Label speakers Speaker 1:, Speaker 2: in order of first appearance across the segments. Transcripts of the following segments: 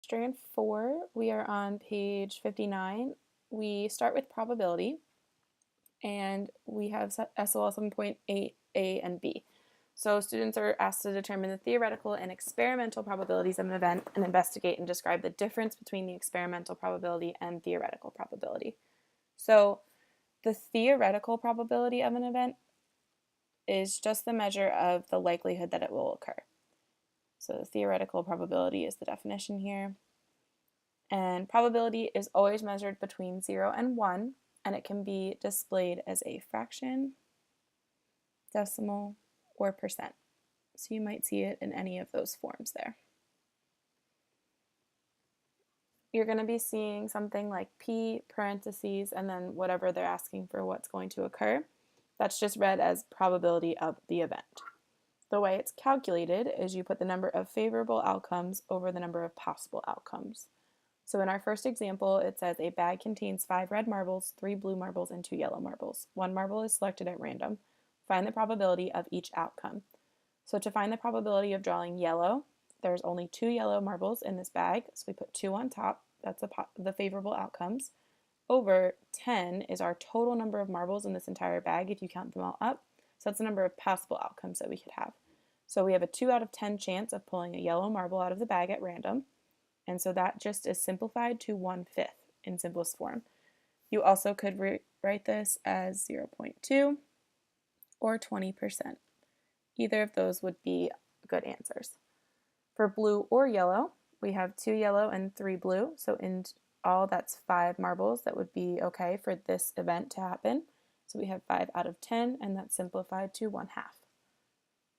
Speaker 1: Strand 4, we are on page 59. We start with probability, and we have SOL 7.8 A and B. So students are asked to determine the theoretical and experimental probabilities of an event and investigate and describe the difference between the experimental probability and theoretical probability. So the theoretical probability of an event is just the measure of the likelihood that it will occur. So the theoretical probability is the definition here. And probability is always measured between 0 and 1, and it can be displayed as a fraction, decimal, or percent. So you might see it in any of those forms there. You're going to be seeing something like P, parentheses, and then whatever they're asking for what's going to occur. That's just read as probability of the event. The way it's calculated is you put the number of favorable outcomes over the number of possible outcomes. So in our first example, it says a bag contains 5 red marbles, 3 blue marbles, and 2 yellow marbles. 1 marble is selected at random. Find the probability of each outcome. So to find the probability of drawing yellow, there's only 2 yellow marbles in this bag, so we put 2 on top. That's the favorable outcomes. Over 10 is our total number of marbles in this entire bag if you count them all up. So that's the number of possible outcomes that we could have. So we have a 2 out of 10 chance of pulling a yellow marble out of the bag at random. And so that just is simplified to 1/5 in simplest form. You also could write this as 0.2 or 20%. Either of those would be good answers. For blue or yellow, we have 2 yellow and 3 blue. So in all, that's 5 marbles that would be okay for this event to happen. So we have 5 out of 10, and that's simplified to 1/2.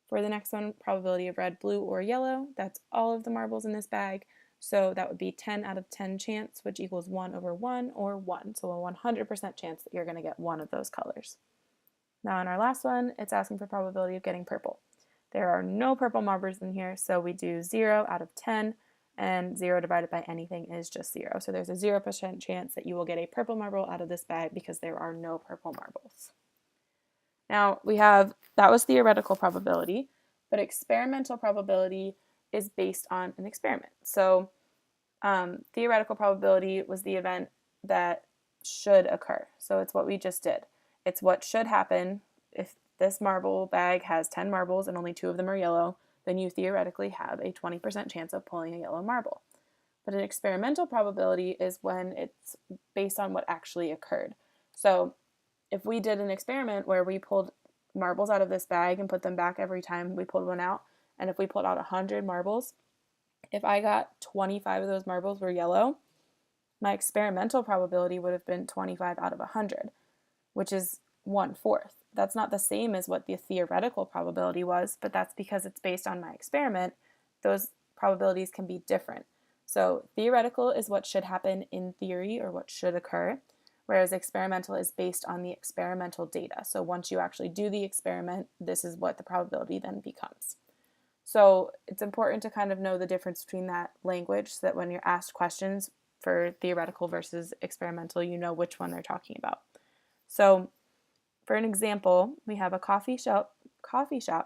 Speaker 1: For the next one, probability of red, blue, or yellow, that's all of the marbles in this bag. So that would be 10 out of 10 chance, which equals 1 over 1, or 1. So a 100% chance that you're going to get one of those colors. Now in our last one, it's asking for probability of getting purple. There are no purple marbles in here, so we do 0 out of 10, and 0 divided by anything is just 0. So there's a 0% chance that you will get a purple marble out of this bag because there are no purple marbles. Now that was theoretical probability, but experimental probability is based on an experiment. So theoretical probability was the event that should occur. So it's what we just did. It's what should happen. If this marble bag has 10 marbles and only 2 of them are yellow, then you theoretically have a 20% chance of pulling a yellow marble. But an experimental probability is when it's based on what actually occurred. So if we did an experiment where we pulled marbles out of this bag and put them back every time we pulled one out, and if we pulled out 100 marbles, if I got 25 of those marbles were yellow, my experimental probability would have been 25 out of 100, which is 1/4. That's not the same as what the theoretical probability was, but that's because it's based on my experiment. Those probabilities can be different. So theoretical is what should happen in theory or what should occur, whereas experimental is based on the experimental data. So once you actually do the experiment, this is what the probability then becomes. So it's important to kind of know the difference between that language so that when you're asked questions for theoretical versus experimental, you know which one they're talking about. So for an example, we have a coffee shop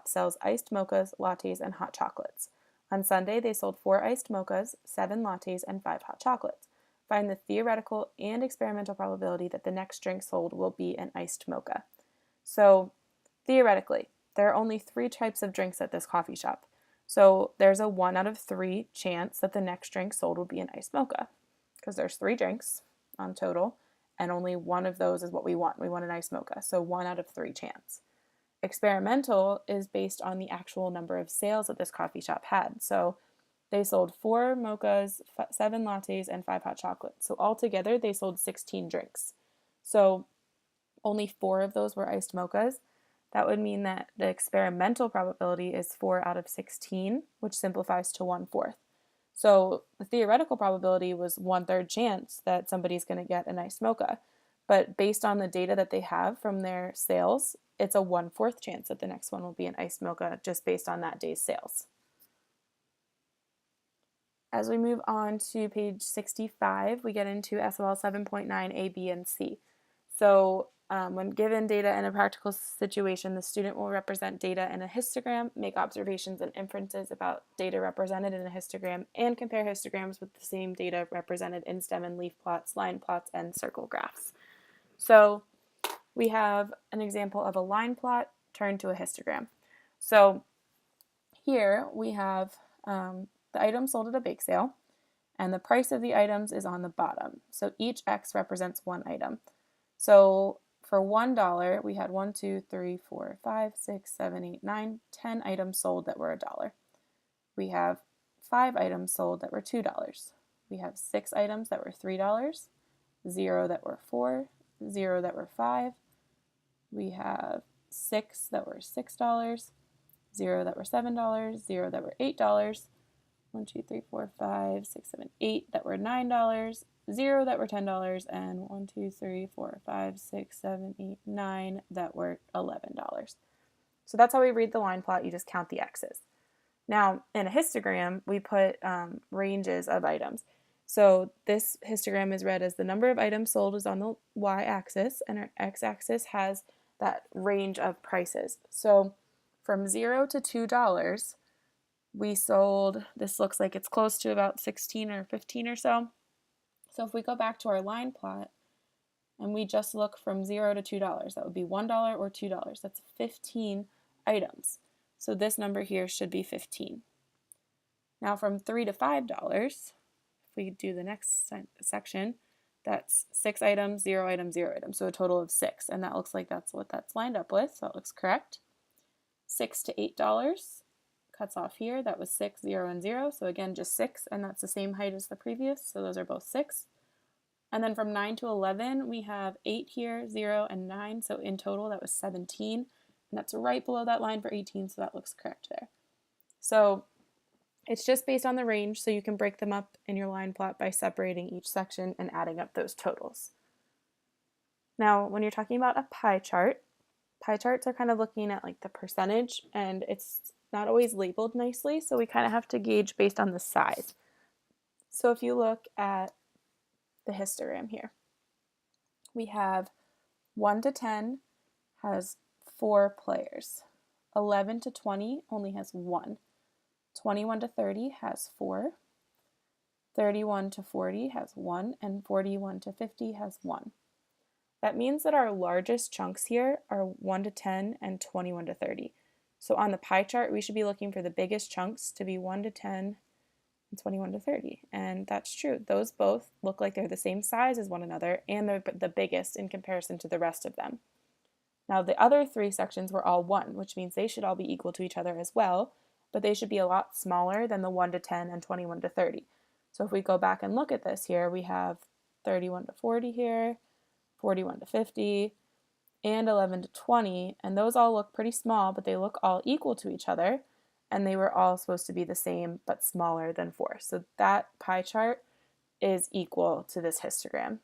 Speaker 1: sells iced mochas, lattes, and hot chocolates. On Sunday, they sold 4 iced mochas, 7 lattes, and 5 hot chocolates. Find the theoretical and experimental probability that the next drink sold will be an iced mocha. So theoretically, there are only 3 types of drinks at this coffee shop. So there's a 1 out of 3 chance that the next drink sold will be an iced mocha because there's 3 drinks on total, and only one of those is what we want. We want an iced mocha, so 1 out of 3 chance. Experimental is based on the actual number of sales that this coffee shop had. So they sold 4 mochas, 7 lattes, and 5 hot chocolates. So altogether, they sold 16 drinks. So only 4 of those were iced mochas. That would mean that the experimental probability is 4 out of 16, which simplifies to 1/4. So the theoretical probability was 1/3 chance that somebody's going to get an iced mocha. But based on the data that they have from their sales, it's a 1/4 chance that the next one will be an iced mocha just based on that day's sales. As we move on to page 65, we get into SOL 7.9 A, B, and C. So When given data in a practical situation, the student will represent data in a histogram, make observations and inferences about data represented in a histogram, and compare histograms with the same data represented in stem and leaf plots, line plots, and circle graphs. So we have an example of a line plot turned to a histogram. So here we have the items sold at a bake sale, and the price of the items is on the bottom. So each X represents one item. So for $1, we had 1, 2, 3, 4, 5, 6, 7, 8, 9, 10 items sold that were $1. We have 5 items sold that were $2. We have 6 items that were $3, 0 that were $4, 0 that were $5. We have 6 that were $6, 0 that were $7, 0 that were $8. 1, 2, 3, 4, 5, 6, 7, 8 that were $9, 0 that were $10, and 1, 2, 3, 4, 5, 6, 7, 8, 9 that were $11. So that's how we read the line plot. You just count the X's. Now, in a histogram, we put ranges of items. So this histogram is read as the number of items sold is on the y-axis, and our x-axis has that range of prices. So from $0 to $2, we sold, this looks like it's close to about 16 or 15 or so. So if we go back to our line plot and we just look from $0 to $2, that would be $1 or $2. That's 15 items. So this number here should be 15. Now from $3 to $5, if we do the next section, that's 6 items, 0 items, 0 items. So a total of 6. And that looks like that's what that's lined up with. So that looks correct. $6 to $8 cuts off here. That was 6, 0, and 0. So again, just 6, and that's the same height as the previous. So those are both 6. And then from 9 to 11, we have 8 here, 0, and 9. So in total, that was 17. And that's right below that line for 18, so that looks correct there. So it's just based on the range, so you can break them up in your line plot by separating each section and adding up those totals. Now, when you're talking about a pie charts are kind of looking at like the percentage, and it's not always labeled nicely, so we kind of have to gauge based on the size. So if you look at the histogram here, we have 1 to 10 has 4 players. 11 to 20 only has 1. 21 to 30 has 4. 31 to 40 has 1, and 41 to 50 has 1. That means that our largest chunks here are 1 to 10 and 21 to 30. So on the pie chart, we should be looking for the biggest chunks to be 1 to 10 and 21 to 30. And that's true. Those both look like they're the same size as one another, and they're the biggest in comparison to the rest of them. Now, the other 3 sections were all 1, which means they should all be equal to each other as well, but they should be a lot smaller than the 1 to 10 and 21 to 30. So if we go back and look at this here, we have 31 to 40 here, 41 to 50, and 11 to 20, and those all look pretty small, but they look all equal to each other, and they were all supposed to be the same but smaller than 4. So that pie chart is equal to this histogram.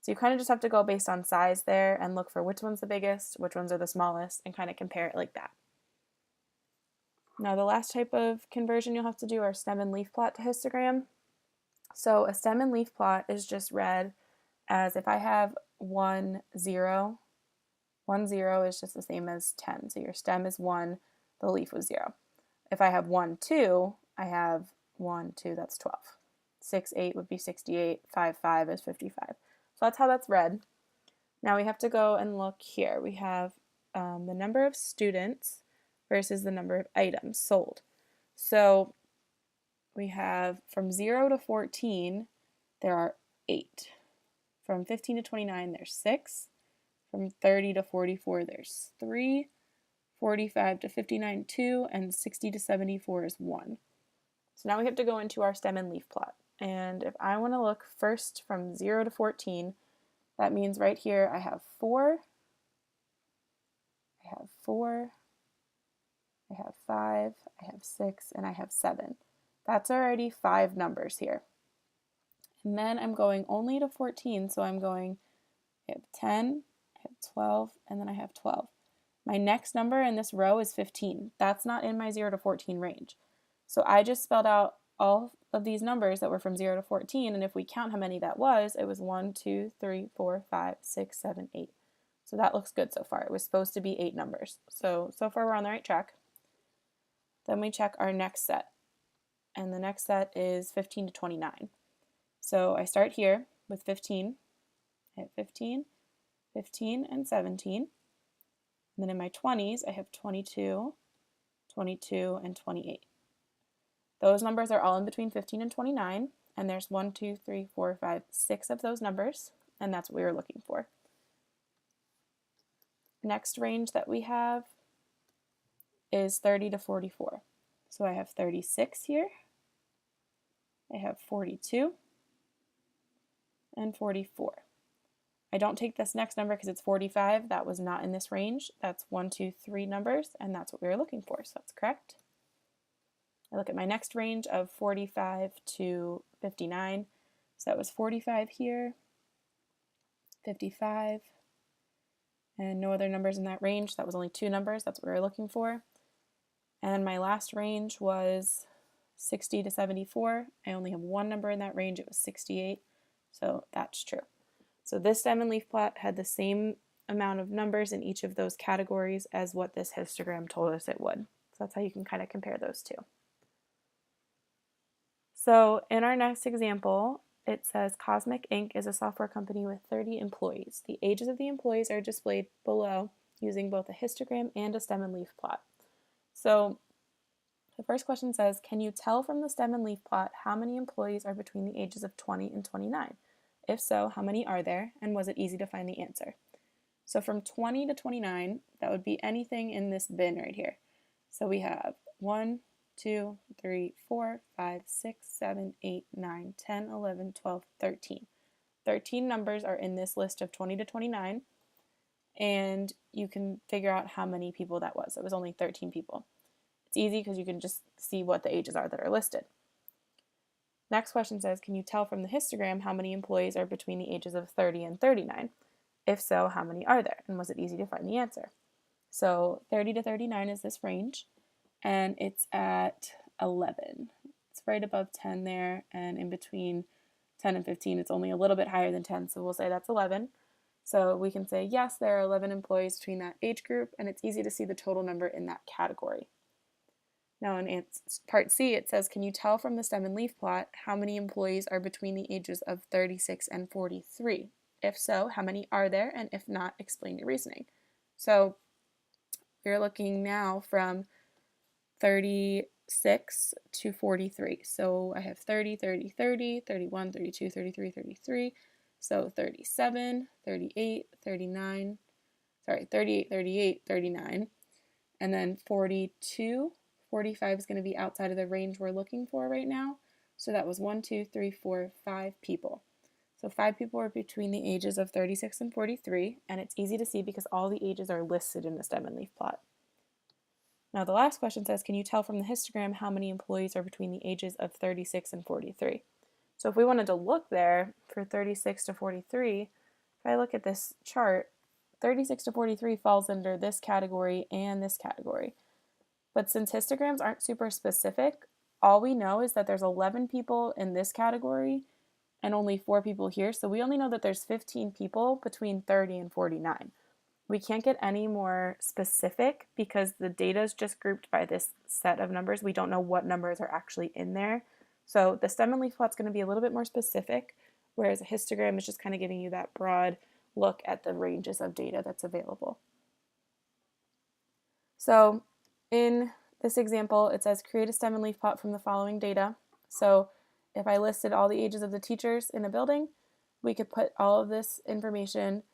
Speaker 1: So you kind of just have to go based on size there and look for which one's the biggest, which ones are the smallest, and kind of compare it like that. Now the last type of conversion you'll have to do are stem and leaf plot to histogram. So a stem and leaf plot is just read as if I have 1, 0, 1, 0 is just the same as 10. So your stem is 1, the leaf was 0. If I have 1, 2, I have 1, 2, that's 12. 6, 8 would be 68. 5, 5 is 55. So that's how that's read. Now we have to go and look here. We have the number of students versus the number of items sold. So we have from 0 to 14, there are 8. From 15 to 29, there's 6. From 30 to 44, there's 3. 45 to 59, 2. And 60 to 74 is 1. So now we have to go into our stem and leaf plot. And if I want to look first from 0 to 14, that means right here I have 4, I have 4, I have 5, I have 6, and I have 7. That's already 5 numbers here. And then I'm going only to 14, so I'm going, I have 10, I have 12, and then I have 12. My next number in this row is 15. That's not in my 0 to 14 range. So I just spelled out all of these numbers that were from 0 to 14, and if we count how many that was, it was 1, 2, 3, 4, 5, 6, 7, 8. So that looks good so far. It was supposed to be 8 numbers. So far we're on the right track. Then we check our next set. And the next set is 15 to 29. So I start here with 15. I have 15, 15, and 17. And then in my 20s, I have 22, 22, and 28. Those numbers are all in between 15 and 29. And there's 1, 2, 3, 4, 5, 6 of those numbers. And that's what we were looking for. Next range that we have is 30 to 44. So I have 36 here. I have 42 and 44. I don't take this next number because it's 45. That was not in this range. That's 1, 2, 3 numbers, and that's what we were looking for, so that's correct. I look at my next range of 45 to 59. So that was 45 here, 55, and no other numbers in that range. That was only 2 numbers. That's what we were looking for. And my last range was 60 to 74. I only have 1 number in that range. It was 68, so that's true. So this stem and leaf plot had the same amount of numbers in each of those categories as what this histogram told us it would. So that's how you can kind of compare those two. So in our next example, it says Cosmic Inc. is a software company with 30 employees. The ages of the employees are displayed below using both a histogram and a stem and leaf plot. So the first question says, can you tell from the stem and leaf plot how many employees are between the ages of 20 and 29? If so, how many are there, and was it easy to find the answer? So from 20 to 29, that would be anything in this bin right here. So we have 1, 2, 3, 4, 5, 6, 7, 8, 9, 10, 11, 12, 13. 13 numbers are in this list of 20 to 29, and you can figure out how many people that was. It was only 13 people. It's easy because you can just see what the ages are that are listed. Next question says, can you tell from the histogram how many employees are between the ages of 30 and 39? If so, how many are there? And was it easy to find the answer? So 30 to 39 is this range, and it's at 11. It's right above 10 there, and in between 10 and 15, it's only a little bit higher than 10, so we'll say that's 11. So we can say, yes, there are 11 employees between that age group, and it's easy to see the total number in that category. Now in part C, it says, can you tell from the stem and leaf plot how many employees are between the ages of 36 and 43? If so, how many are there? And if not, explain your reasoning. So we're looking now from 36 to 43. So I have 30, 30, 30, 31, 32, 33, 33. So 37, 38, 39, 38, 38, 39. And then 42. 45 is going to be outside of the range we're looking for right now. So that was 1, 2, 3, 4, 5 people. So 5 people are between the ages of 36 and 43, and it's easy to see because all the ages are listed in the stem and leaf plot. Now the last question says, can you tell from the histogram how many employees are between the ages of 36 and 43? So if we wanted to look there for 36 to 43, if I look at this chart, 36 to 43 falls under this category and this category. But since histograms aren't super specific, all we know is that there's 11 people in this category and only 4 people here. So we only know that there's 15 people between 30 and 49. We can't get any more specific because the data is just grouped by this set of numbers. We don't know what numbers are actually in there. So the stem and leaf plot's going to be a little bit more specific, whereas a histogram is just kind of giving you that broad look at the ranges of data that's available. So in this example, it says create a stem and leaf plot from the following data. So if I listed all the ages of the teachers in a building, we could put all of this information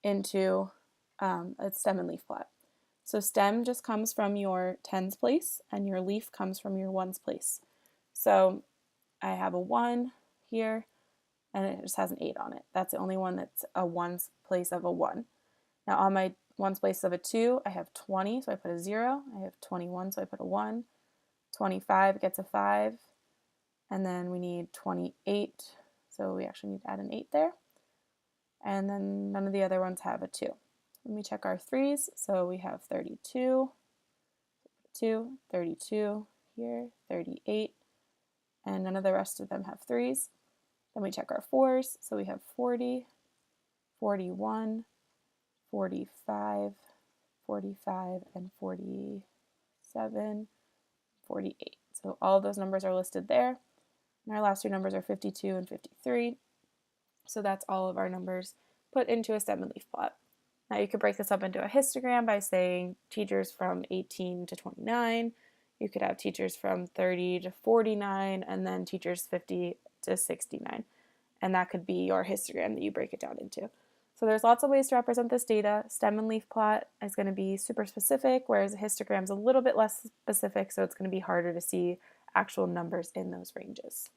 Speaker 1: into a stem and leaf plot. So stem just comes from your tens place, and your leaf comes from your ones place. So I have a 1 here, and it just has an 8 on it. That's the only one that's a ones place of a 1. Now on my ones place of a 2, I have 20, so I put a 0. I have 21, so I put a 1. 25 gets a 5. And then we need 28, so we actually need to add an 8 there. And then none of the other ones have a 2. Let me check our 3s. So we have 32, 32 here, 38, and none of the rest of them have 3s. Then we check our 4s. So we have 40, 41, 45, 45, and 47, 48. So all of those numbers are listed there. And our last two numbers are 52 and 53. So that's all of our numbers put into a stem and leaf plot. Now you could break this up into a histogram by saying teachers from 18 to 29. You could have teachers from 30 to 49, and then teachers 50 to 69. And that could be your histogram that you break it down into. So there's lots of ways to represent this data. Stem and leaf plot is going to be super specific, whereas a histogram is a little bit less specific, so it's going to be harder to see actual numbers in those ranges.